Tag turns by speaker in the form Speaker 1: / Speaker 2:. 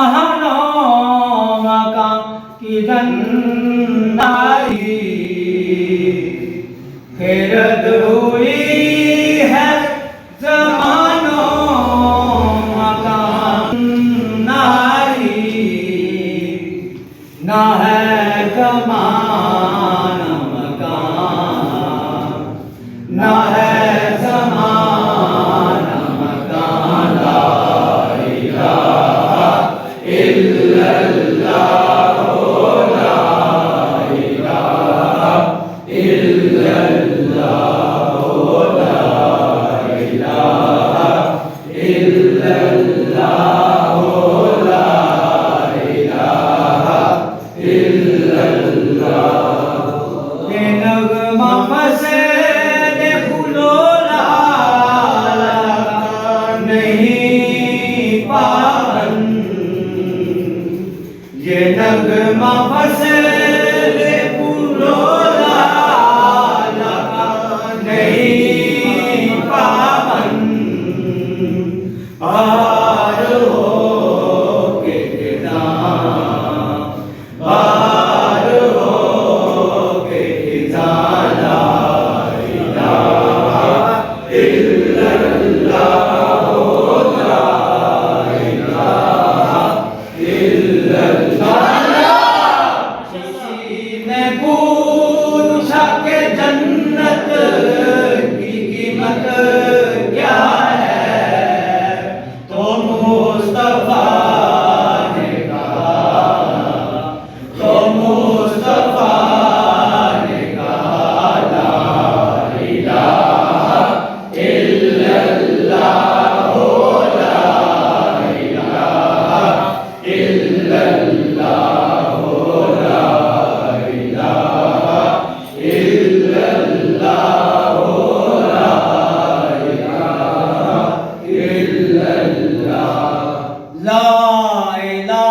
Speaker 1: जहानों मका की जन्नाई खैरत हुई है जमानों मका नारी ना है जमाना मकान ना है जमाना मकान ला इलाहा इल्लल्लाह ला इलाहा इल्लल्लाह ला इलाहा इल्लल्लाह ला इलाहा इल्लल्लाह ये नगमा बसे दे फूलो लाला नहीं पावन ये नगमा बसे दे फूलो लाला नहीं पावन आर हो के बार हो के जाला इलाहा इल्लल्लाह ला इलाहा इल्लल्लाह किसी ने पूछा कि जन्नत की कीमत क्या है तो मुस्तफा ने कहा तो मुस्तफा ने कहा ला इलाहा इल्लल्लाह ला इलाहा इल्लल्लाह ला इलाहा इल्लल्लाह ला इलाहा इल्लल्लाह ला इलाहा